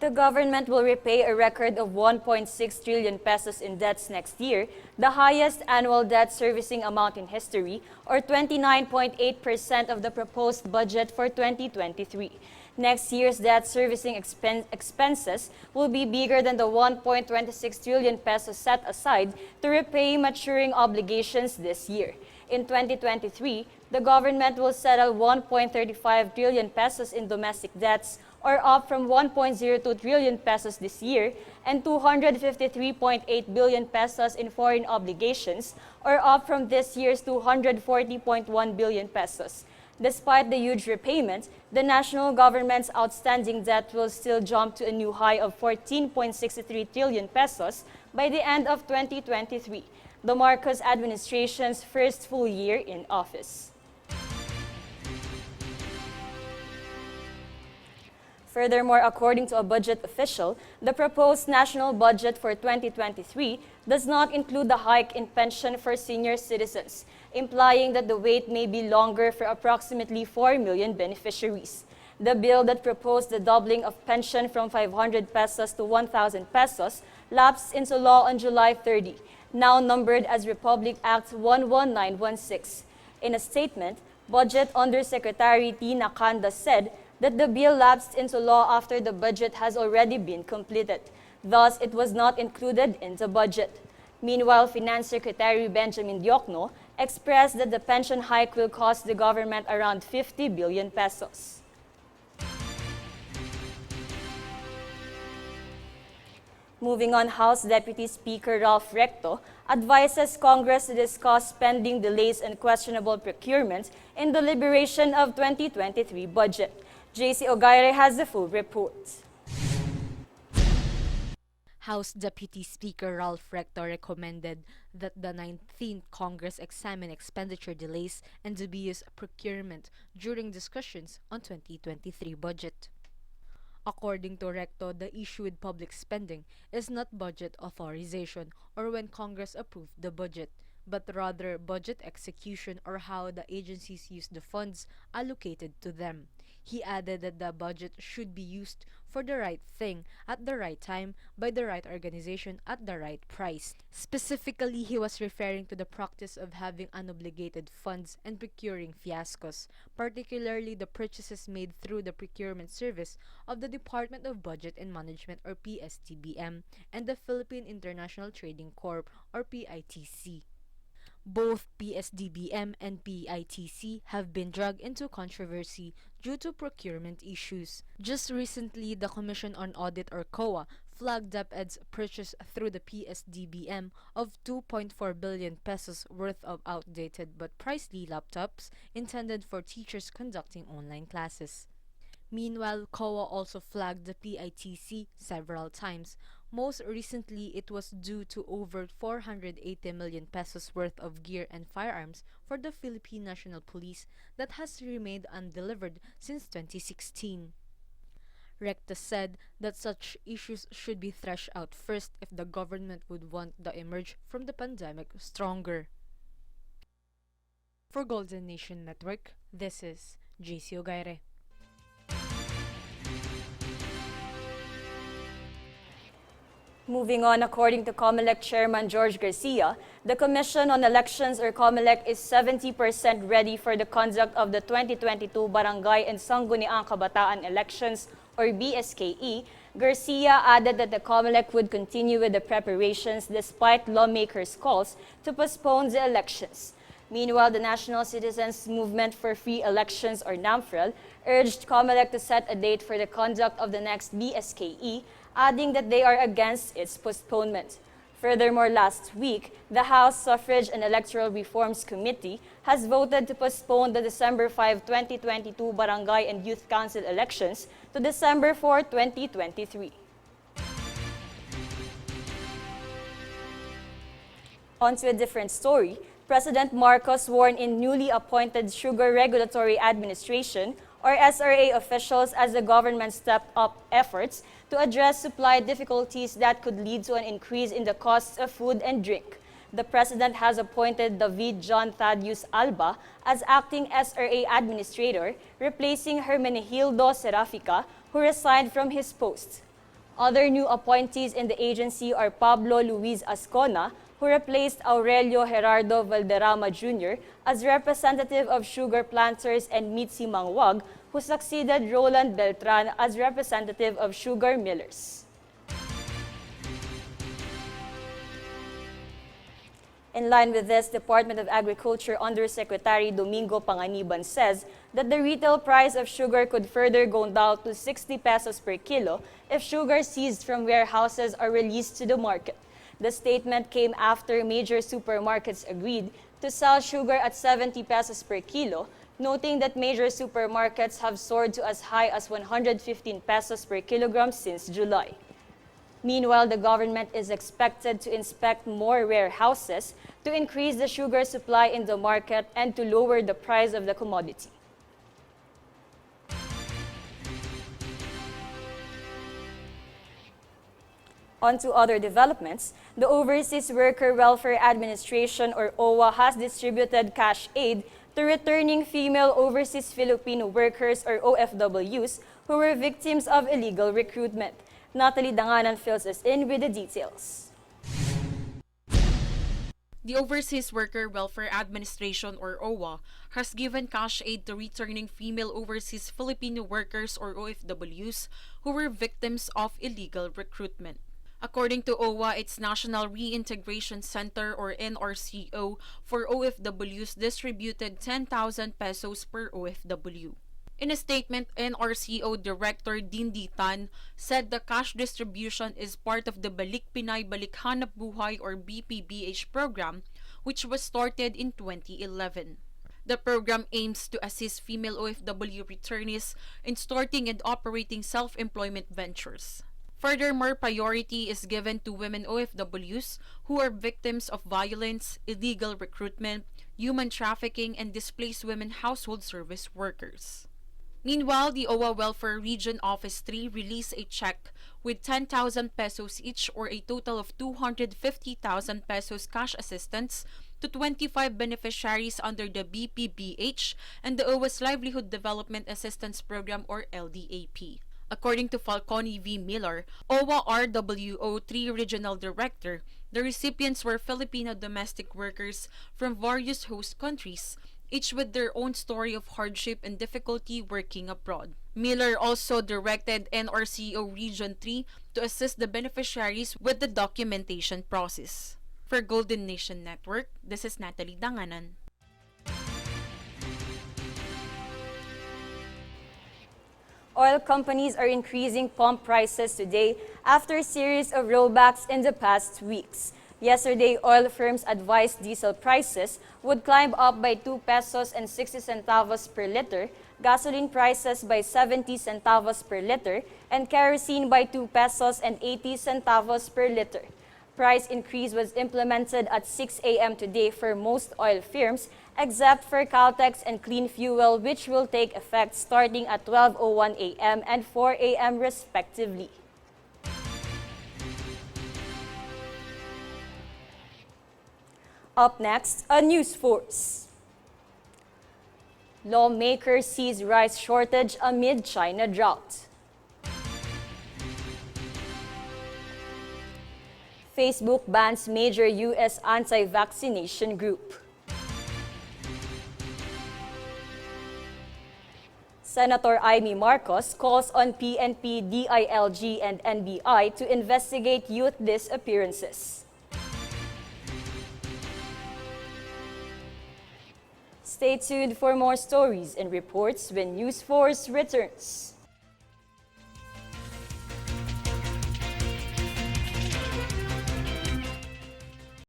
The government will repay a record of 1.6 trillion pesos in debts next year, the highest annual debt servicing amount in history, or 29.8% of the proposed budget for 2023. Next year's debt servicing expenses will be bigger than the 1.26 trillion pesos set aside to repay maturing obligations this year. In 2023, the government will settle 1.35 trillion pesos in domestic debts, or up from 1.02 trillion pesos this year, and 253.8 billion pesos in foreign obligations, or up from this year's 240.1 billion pesos. Despite the huge repayment, the national government's outstanding debt will still jump to a new high of 14.63 trillion pesos by the end of 2023, the Marcos administration's first full year in office. Furthermore, according to a budget official, the proposed national budget for 2023 does not include the hike in pension for senior citizens, implying that the wait may be longer for approximately 4 million beneficiaries. The bill that proposed the doubling of pension from 500 pesos to 1,000 pesos lapsed into law on July 30, now numbered as Republic Act 11916. In a statement, Budget Undersecretary Tina Canda said that the bill lapsed into law after the budget has already been completed. Thus, it was not included in the budget. Meanwhile, Finance Secretary Benjamin Diokno expressed that the pension hike will cost the government around 50 billion pesos. Moving on, House Deputy Speaker Ralph Recto advises Congress to discuss spending delays and questionable procurement in the deliberation of 2023 budget. JC Ogaire has the full report. House Deputy Speaker Ralph Recto recommended that the 19th Congress examine expenditure delays and dubious procurement during discussions on 2023 budget. According to Recto, the issue with public spending is not budget authorization or when Congress approved the budget, but rather budget execution or how the agencies use the funds allocated to them. He added that the budget should be used for the right thing at the right time by the right organization at the right price. Specifically, he was referring to the practice of having unobligated funds and procuring fiascos, particularly the purchases made through the procurement service of the Department of Budget and Management or PSDBM and the Philippine International Trading Corp or PITC. Both PSDBM and PITC have been dragged into controversy due to procurement issues. Just recently, the Commission on Audit or COA flagged DepEd's purchase through the PSDBM of 2.4 billion pesos worth of outdated but pricey laptops intended for teachers conducting online classes. Meanwhile, COA also flagged the PITC several times. Most recently, it was due to over 480 million pesos worth of gear and firearms for the Philippine National Police that has remained undelivered since 2016. Recto said that such issues should be threshed out first if the government would want to emerge from the pandemic stronger. For Golden Nation Network, this is JC Ogaire. Moving on, according to COMELEC Chairman George Garcia, the Commission on Elections or COMELEC is 70% ready for the conduct of the 2022 Barangay and Sangguniang Kabataan Elections or BSKE. Garcia added that the COMELEC would continue with the preparations despite lawmakers' calls to postpone the elections. Meanwhile, the National Citizens Movement for Free Elections or NAMFREL urged COMELEC to set a date for the conduct of the next BSKE, adding that they are against its postponement. Furthermore, last week, the House Suffrage and Electoral Reforms Committee has voted to postpone the December 5, 2022 Barangay and Youth Council elections to December 4, 2023. On to a different story. President Marcos sworn in newly appointed Sugar Regulatory Administration or SRA officials as the government stepped up efforts to address supply difficulties that could lead to an increase in the costs of food and drink. The President has appointed David John Thaddeus Alba as acting SRA Administrator, replacing Hermenegildo Serafica, who resigned from his post. Other new appointees in the agency are Pablo Luis Ascona, who replaced Aurelio Gerardo Valderrama Jr. as representative of sugar planters, and Mitzi Mangwag, who succeeded Roland Beltran as representative of sugar millers. In line with this, Department of Agriculture Undersecretary Domingo Panganiban says that the retail price of sugar could further go down to 60 pesos per kilo if sugar seized from warehouses are released to the market. The statement came after major supermarkets agreed to sell sugar at 70 pesos per kilo, noting that major supermarkets have soared to as high as 115 pesos per kilogram since July. Meanwhile, the government is expected to inspect more warehouses to increase the sugar supply in the market and to lower the price of the commodity. On to other developments, the Overseas Worker Welfare Administration or OWA has distributed cash aid to returning female overseas Filipino workers or OFWs who were victims of illegal recruitment. Natalie Danganan fills us in with the details. The Overseas Worker Welfare Administration or OWA has given cash aid to returning female overseas Filipino workers or OFWs who were victims of illegal recruitment. According to OWA, its National Reintegration Center or NRCO for OFWs distributed 10,000 pesos per OFW. In a statement, NRCO Director Dindi Tan said the cash distribution is part of the Balik Pinay Balik Hanap Buhay or BPBH program, which was started in 2011. The program aims to assist female OFW returnees in starting and operating self-employment ventures. Furthermore, priority is given to women OFWs who are victims of violence, illegal recruitment, human trafficking, and displaced women household service workers. Meanwhile, the OWA Welfare Region Office 3 released a check with 10,000 pesos each or a total of 250,000 pesos cash assistance to 25 beneficiaries under the BPBH and the OWA's Livelihood Development Assistance Program or LDAP. According to Falcone V. Miller, OWA RWO 3 Regional Director, the recipients were Filipino domestic workers from various host countries, each with their own story of hardship and difficulty working abroad. Miller also directed NRCO Region 3 to assist the beneficiaries with the documentation process. For Golden Nation Network, this is Natalie Danganan. Oil companies are increasing pump prices today after a series of rollbacks in the past weeks. Yesterday, oil firms advised diesel prices would climb up by 2 pesos and 60 centavos per liter, gasoline prices by 70 centavos per liter, and kerosene by 2 pesos and 80 centavos per liter. Price increase was implemented at 6 a.m. today for most oil firms, except for Caltex and Clean Fuel, which will take effect starting at 12:01 a.m. and 4 a.m. respectively. Up next, a news force. Lawmakers seize rice shortage amid China drought. Facebook bans major U.S. anti-vaccination group. Senator Amy Marcos calls on PNP, DILG, and NBI to investigate youth disappearances. Stay tuned for more stories and reports when News Force returns.